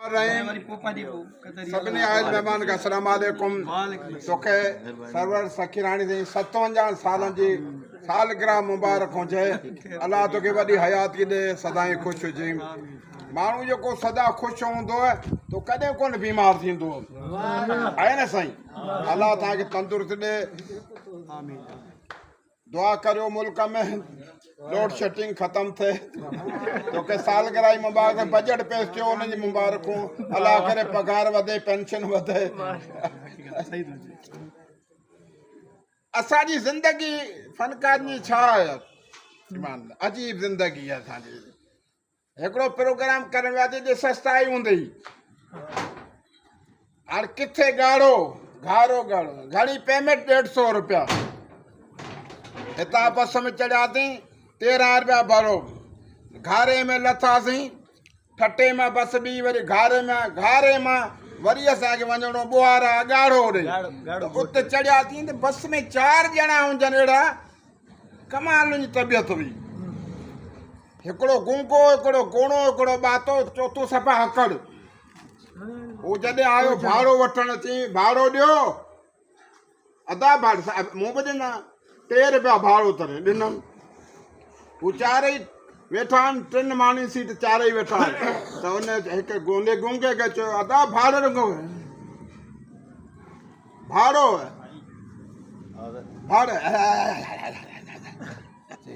सभिनी आयल मेहमान का अस्सलाम वालेकुम। तोखे सरवर सखीरानी जी 57 सालन जी सालगिरह मुबारक हुजे। अल्लाह तोखे वॾी हयाती ॾे, सदाईं ख़ुशि हुजे। माण्हू जेको सदा ख़ुशि हूंदो आहे तो कॾहिं कोन बीमार थींदो आहे न साईं। अल्लाह तव्हांखे तंदुरुस्ती ॾे। दुआ करियो मुल्क में लोड शेडिंग ख़त्म थे। तोखे सालगिरह मुबारक, बजट पेश कयो उन जी मुबारकूं। अल्लाह करे पगार वधे, पेंशन वधे। असांजी ज़िंदगी फनकारनि जी छा आहे, अजीब ज़िंदगी आहे असांजी। हिकिड़ो प्रोग्राम करण वियासीं जे सस्ताई हूंदी, हाणे किथे ॻाढ़ो घारो ॻाढ़ो, घणी पेमेंट 150 रुपया। हितां बस में चढ़ियासीं 13 रुपया भरो, घारे में लथासीं, ठटे में बस ॿी, वरी घारे मां वरी असांखे वञिणो ॿुहारा ॻाढ़ो ॾे। उते चढ़ियासीं त बस में 4 ॼणा हुजनि अहिड़ा, कमाल जी तबियत हुई। हिकिड़ो गुंगो, हिकिड़ो गोणो, हिकिड़ो ॿातो, चोथों सफ़ा हकड़। हू जॾहिं आयो भाड़ो वठण, अची भाड़ो ॾियो। अदा भाड़ो मूं बि ॾिना, 3 रुपया भाड़ो तरे ॾिनमि। हू चारई वेठा आहिनि, 3 माण्हुनि सीट चारई वेठा आहिनि। त उन हिकु गुंगे खे चयो, अदा भाड़ो ॾिनो, भाड़ो भाड़ो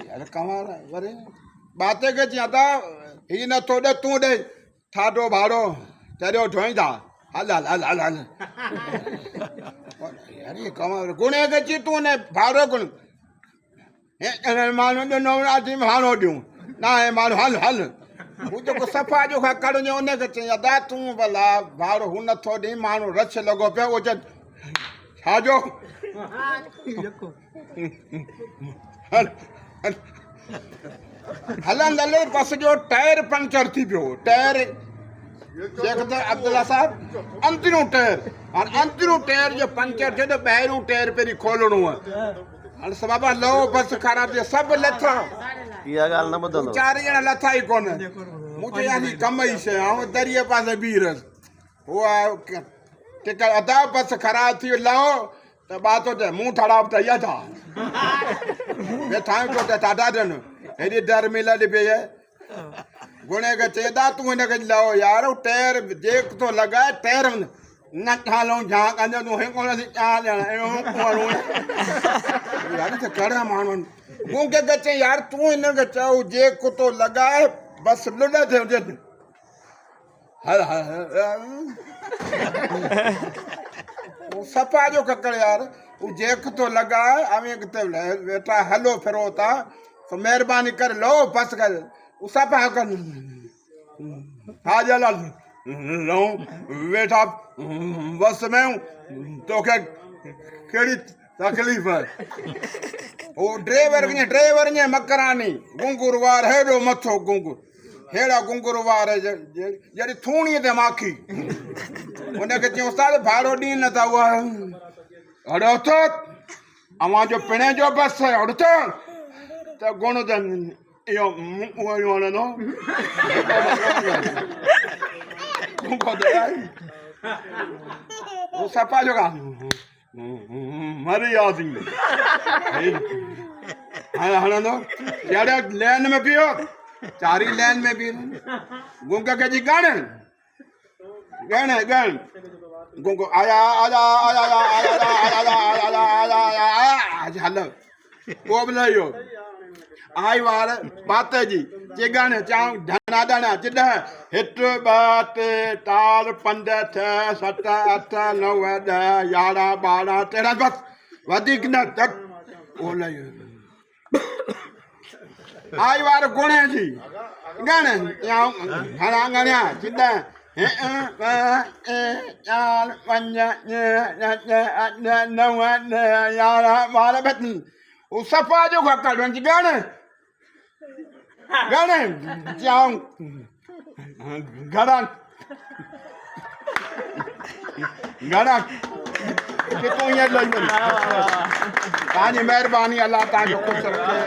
अरे कमाल आहे। वरी बाते खे चई, अदा हीउ नथो ॾे, तूं ॾे। ठाडो भाड़ो चरियो ढोईंदा, हल हल हल हल हल। अरे कमाल। गुणे खे चई, तूं न भाड़ो गुण माण्हू ॾिनो अची भाड़ो ॾियूं न, हे माण्हू हल हल। हू जेको सफ़ा जो खकड़ हुजे उनखे चई, अदा तूं भला भाड़ो हू नथो ॾे। माण्हू रछ लॻो पियो, उहो चए छाजो हलंदे हले बस जो टायर पंचर थी पियो। टायर शेख अब्दुल्ला साहब अंदरूं टायर, हाणे अंदरूं टायर जो पंचर थियो त ॿाहिरूं टायर पहिरीं खोलणो आहे। हाणे बाबा लो बस ख़राब थी, सभु लथा। इहा ॻाल्हि न ॿुधंदो, 4 ॼणा लथा ई कोन। मूंखे यानी कम ई शइ, ऐं दरिए पासे बीह रहियसि। उहा टिकट अदा बस ख़राब थी लहो त बातो चए मुंहुं ठड़ा त इहा छा वेठा आहियूं त टाटा ॾियनि। हेॾी डर मिलंदी पई आहे। गुणे खे चए, दा तूं हिनखे लहो यार, टायर जेक थो लॻाए, टायर न ठालूं झां कंदो तूं हिकु कोन 4 ॼणा यार त कहिड़ा माण्हू आहिनि। गुंगे खे चई, यार तूं हिनखे चओ जेक थो लॻाए, बस लुॾ थिए हुजे हल हल। सफ़ा जो ककड़ यार, हू जेक थो लॻाए, अवी किथे वेठा हलो फिरो था, तो महिरबानी करे लो बस कर। हू सफ़ा कर हाजल लो वेठा बस में, तोखे कहिड़ी तकलीफ़ आहे। हू ड्राइवर ईअं मकरानी, गुंगुर वार हेॾो मथो गुंगुर, हेड़ा गुंगुर वार जहिड़ी थूणीअ ते माखी। उनखे चयूं, उस्ताद भाड़ो ॾींहुं नथा। उहा हड़ो थो अवां जो पिणे जो बस आहे, हड़ो थो त गुण त इहो उहो वणंदो। सफ़ा जो मरी वियासीं हणंदो। कहिड़े लेन में बीहो, 4 ई लेन में बीह। गुंग खे जी गण गुंगो आया आया आया आया आया हल। उहो बि न इहो आई वार बाते जी चिगण चाऊं धना धना चिॾ 1 2 3 4 5 6 7 8 9 10 11 12 13 बस वधीक न तक। उहो आई वार गुणे जी गण चाऊं घणा गणिया चिॾ 1 2 4 5 6 7 8 9 10 11 12 वो सफ़ा जो खकड़ वञी गण चाऊं घणा कि तूं हीअं लही वञ। तव्हांजी महिरबानी, अलाह तव्हांखे ख़ुशि रखे।